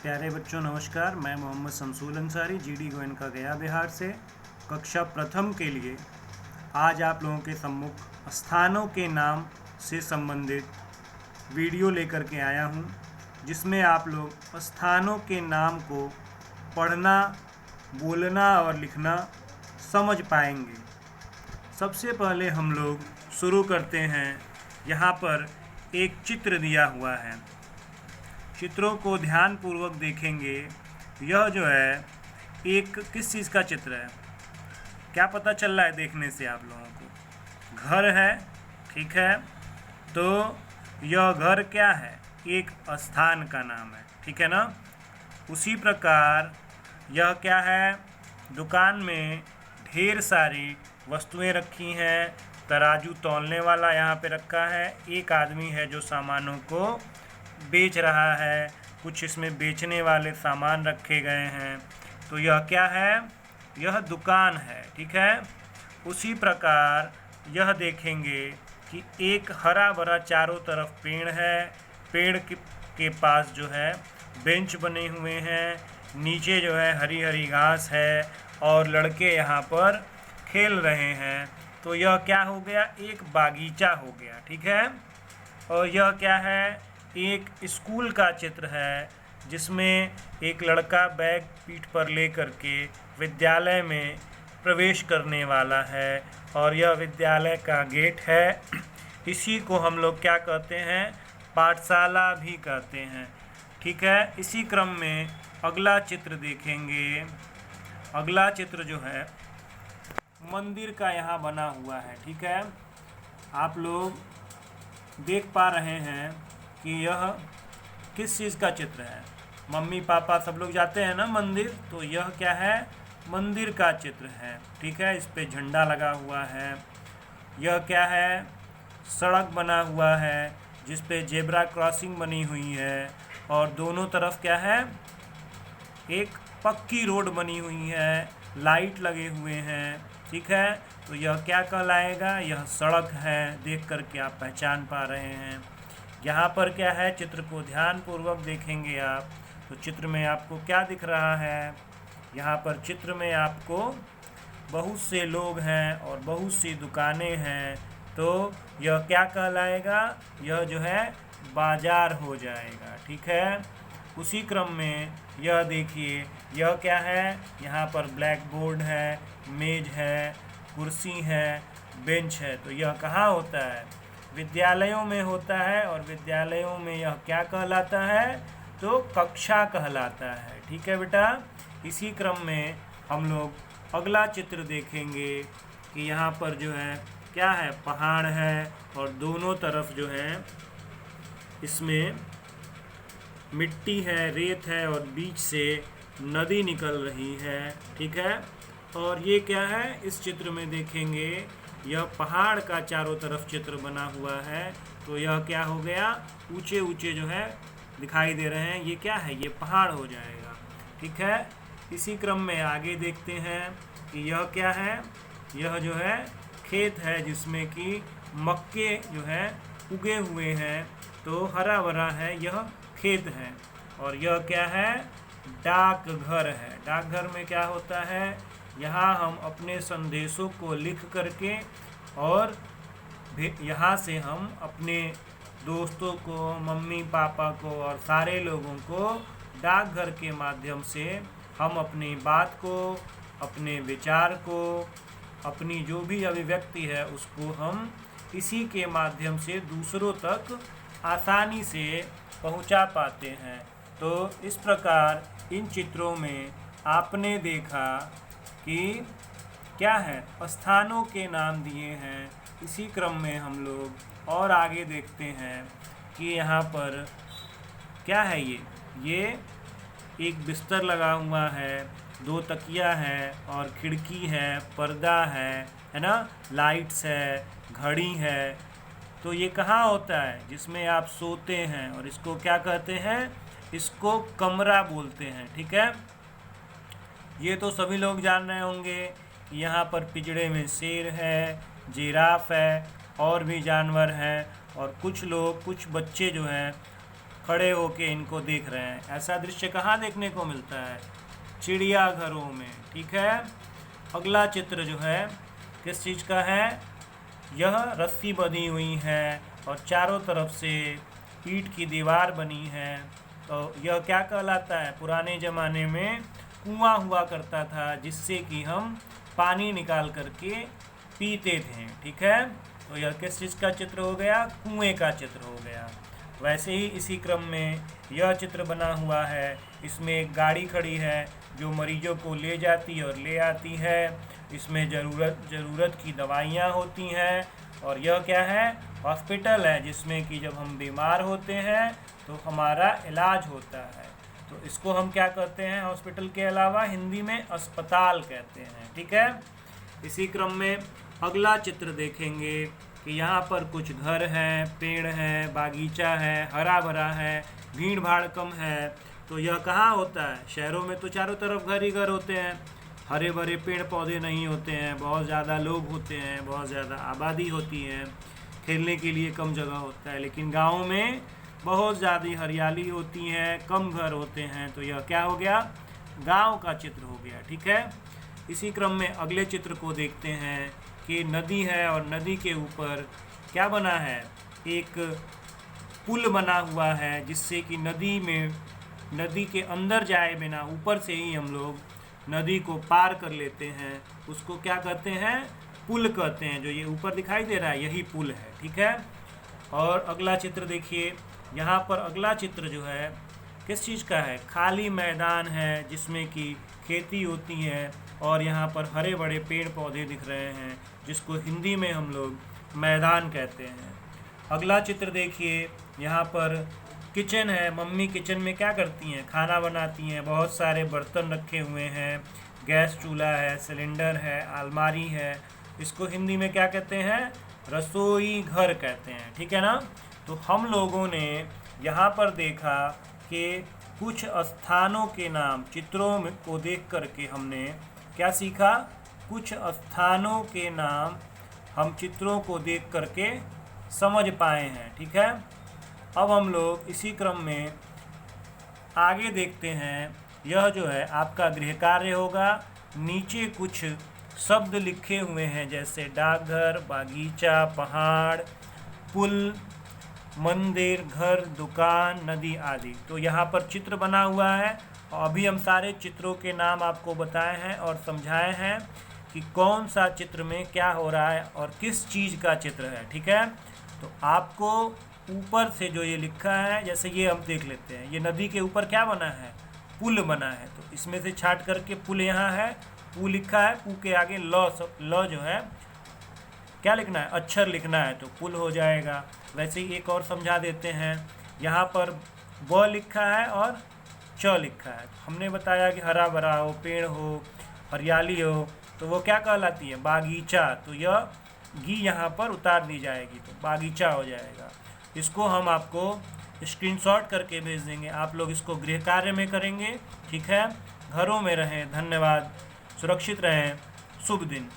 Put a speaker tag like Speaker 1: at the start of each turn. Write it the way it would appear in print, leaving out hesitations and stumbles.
Speaker 1: प्यारे बच्चों नमस्कार। मैं मोहम्मद शमसूल अंसारी जीडी गोयनका गया बिहार से कक्षा प्रथम के लिए आज आप लोगों के सम्मुख स्थानों के नाम से संबंधित वीडियो लेकर के आया हूं, जिसमें आप लोग स्थानों के नाम को पढ़ना, बोलना और लिखना समझ पाएंगे। सबसे पहले हम लोग शुरू करते हैं। यहाँ पर एक चित्र दिया हुआ है, चित्रों को ध्यानपूर्वक देखेंगे। यह जो है एक किस चीज़ का चित्र है, क्या पता चल रहा है देखने से आप लोगों को? घर है, ठीक है। तो यह घर क्या है? एक स्थान का नाम है, ठीक है ना। उसी प्रकार यह क्या है? दुकान में ढेर सारी वस्तुएं रखी हैं। तराजू तौलने वाला यहाँ पे रखा है। एक आदमी है जो सामानों को बेच रहा है। कुछ इसमें बेचने वाले सामान रखे गए हैं। तो यह क्या है? यह दुकान है, ठीक है। उसी प्रकार यह देखेंगे कि एक हरा भरा चारों तरफ पेड़ है। पेड़ के पास जो है बेंच बने हुए हैं। नीचे जो है हरी हरी घास है और लड़के यहाँ पर खेल रहे हैं। तो यह क्या हो गया? एक बागीचा हो गया, ठीक है। और यह क्या है? एक स्कूल का चित्र है, जिसमें एक लड़का बैग पीठ पर ले करके विद्यालय में प्रवेश करने वाला है। और यह विद्यालय का गेट है। इसी को हम लोग क्या कहते हैं? पाठशाला भी कहते हैं, ठीक है। इसी क्रम में अगला चित्र देखेंगे। अगला चित्र जो है मंदिर का यहाँ बना हुआ है, ठीक है। आप लोग देख पा रहे हैं कि यह किस चीज़ का चित्र है। मम्मी पापा सब लोग जाते हैं ना मंदिर, तो यह क्या है? मंदिर का चित्र है, ठीक है। इस पे झंडा लगा हुआ है। यह क्या है? सड़क बना हुआ है, जिस पे जेब्रा क्रॉसिंग बनी हुई है और दोनों तरफ क्या है? एक पक्की रोड बनी हुई है, लाइट लगे हुए हैं, ठीक है। तो यह क्या कहलाएगा? यह सड़क है। देख कर के आप पहचान पा रहे हैं। यहाँ पर क्या है? चित्र को ध्यानपूर्वक देखेंगे आप, तो चित्र में आपको क्या दिख रहा है? यहाँ पर चित्र में आपको बहुत से लोग हैं और बहुत सी दुकानें हैं। तो यह क्या कहलाएगा? यह जो है बाजार हो जाएगा, ठीक है। उसी क्रम में यह देखिए, यह क्या है? यहाँ पर ब्लैक बोर्ड है, मेज है, कुर्सी है, बेंच है। तो यह कहाँ होता है? विद्यालयों में होता है। और विद्यालयों में यह क्या कहलाता है? तो कक्षा कहलाता है, ठीक है बेटा। इसी क्रम में हम लोग अगला चित्र देखेंगे कि यहाँ पर जो है क्या है? पहाड़ है और दोनों तरफ जो है इसमें मिट्टी है, रेत है और बीच से नदी निकल रही है, ठीक है। और ये क्या है? इस चित्र में देखेंगे, यह पहाड़ का चारों तरफ चित्र बना हुआ है। तो यह क्या हो गया? ऊंचे ऊंचे जो है दिखाई दे रहे हैं। ये क्या है? ये पहाड़ हो जाएगा, ठीक है। इसी क्रम में आगे देखते हैं कि यह क्या है? यह जो है खेत है, जिसमें कि मक्के जो है उगे हुए हैं। तो हरा भरा है, यह खेत है। और यह क्या है? डाकघर है। डाकघर में क्या होता है? यहाँ हम अपने संदेशों को लिख करके और यहाँ से हम अपने दोस्तों को, मम्मी पापा को और सारे लोगों को डाकघर के माध्यम से हम अपनी बात को, अपने विचार को, अपनी जो भी अभिव्यक्ति है उसको हम इसी के माध्यम से दूसरों तक आसानी से पहुंचा पाते हैं। तो इस प्रकार इन चित्रों में आपने देखा कि क्या है? स्थानों के नाम दिए हैं। इसी क्रम में हम लोग और आगे देखते हैं कि यहाँ पर क्या है? ये एक बिस्तर लगा हुआ है, 2 तकिया है और खिड़की है, पर्दा है ना, लाइट्स है, घड़ी है। तो ये कहाँ होता है? जिसमें आप सोते हैं। और इसको क्या कहते हैं? इसको कमरा बोलते हैं, ठीक है। ये तो सभी लोग जान रहे होंगे कि यहाँ पर पिंजड़े में शेर है, जिराफ है और भी जानवर हैं। और कुछ लोग, कुछ बच्चे जो हैं खड़े होके इनको देख रहे हैं। ऐसा दृश्य कहाँ देखने को मिलता है? चिड़ियाघरों में। ठीक है। अगला चित्र जो है किस चीज़ का है? यह रस्सी बंधी हुई है और चारों तरफ से ईंट की दीवार बनी है। तो यह क्या कहलाता है? पुराने ज़माने में कुआं हुआ करता था जिससे कि हम पानी निकाल करके पीते थे। ठीक है। तो यह किस चीज़ का चित्र हो गया? कुएं का चित्र हो गया। वैसे ही इसी क्रम में यह चित्र बना हुआ है। इसमें एक गाड़ी खड़ी है जो मरीजों को ले जाती और ले आती है। इसमें ज़रूरत की दवाइयाँ होती हैं। और यह क्या है? हॉस्पिटल है जिसमें कि जब हम बीमार होते हैं तो हमारा इलाज होता है। तो इसको हम क्या कहते हैं? हॉस्पिटल के अलावा हिंदी में अस्पताल कहते हैं। ठीक है। इसी क्रम में अगला चित्र देखेंगे कि यहाँ पर कुछ घर हैं, पेड़ हैं, बागीचा है, हरा भरा है, भीड़ भाड़ कम है। तो यह कहाँ होता है? शहरों में तो चारों तरफ घर ही घर होते हैं, हरे भरे पेड़ पौधे नहीं होते हैं, बहुत ज़्यादा लोग होते हैं, बहुत ज़्यादा आबादी होती है, खेलने के लिए कम जगह होता है। लेकिन गाँव में बहुत ज़्यादा हरियाली होती है, कम घर होते हैं। तो यह क्या हो गया? गाँव का चित्र हो गया। ठीक है। इसी क्रम में अगले चित्र को देखते हैं कि नदी है और नदी के ऊपर क्या बना है? एक पुल बना हुआ है जिससे कि नदी के अंदर जाए बिना ऊपर से ही हम लोग नदी को पार कर लेते हैं। उसको क्या कहते हैं? पुल कहते हैं। जो ये ऊपर दिखाई दे रहा है यही पुल है। ठीक है। और अगला चित्र देखिए। यहाँ पर अगला चित्र जो है किस चीज़ का है? खाली मैदान है जिसमें कि खेती होती है और यहाँ पर हरे बड़े पेड़ पौधे दिख रहे हैं जिसको हिंदी में हम लोग मैदान कहते हैं। अगला चित्र देखिए। यहाँ पर किचन है। मम्मी किचन में क्या करती हैं? खाना बनाती हैं। बहुत सारे बर्तन रखे हुए हैं, गैस चूल्हा है, सिलेंडर है, अलमारी है। इसको हिंदी में क्या कहते हैं? रसोई घर कहते हैं। ठीक है ना। तो हम लोगों ने यहाँ पर देखा कि कुछ स्थानों के नाम चित्रों को देख करके हमने क्या सीखा? कुछ स्थानों के नाम हम चित्रों को देख करके समझ पाए हैं। ठीक है। अब हम लोग इसी क्रम में आगे देखते हैं। यह जो है आपका गृह कार्य होगा। नीचे कुछ शब्द लिखे हुए हैं जैसे डाकघर, बागीचा, पहाड़, पुल, मंदिर, घर, दुकान, नदी आदि। तो यहाँ पर चित्र बना हुआ है और अभी हम सारे चित्रों के नाम आपको बताए हैं और समझाए हैं कि कौन सा चित्र में क्या हो रहा है और किस चीज़ का चित्र है। ठीक है। तो आपको ऊपर से जो ये लिखा है, जैसे ये हम देख लेते हैं, ये नदी के ऊपर क्या बना है? पुल बना है। तो इसमें से छाट करके पुल यहाँ है, पू लिखा है, पू के आगे ल जो है क्या लिखना है? अक्षर लिखना है तो पुल हो जाएगा। वैसे ही एक और समझा देते हैं। यहाँ पर ब लिखा है और च लिखा है। हमने बताया कि हरा भरा हो, पेड़ हो, हरियाली हो तो वो क्या कहलाती है? बागीचा। तो यह गी यहाँ पर उतार दी जाएगी तो बागीचा हो जाएगा। इसको हम आपको स्क्रीनशॉट करके भेज देंगे। आप लोग इसको गृह कार्य में करेंगे। ठीक है। घरों में रहें। धन्यवाद। सुरक्षित रहें। शुभ दिन।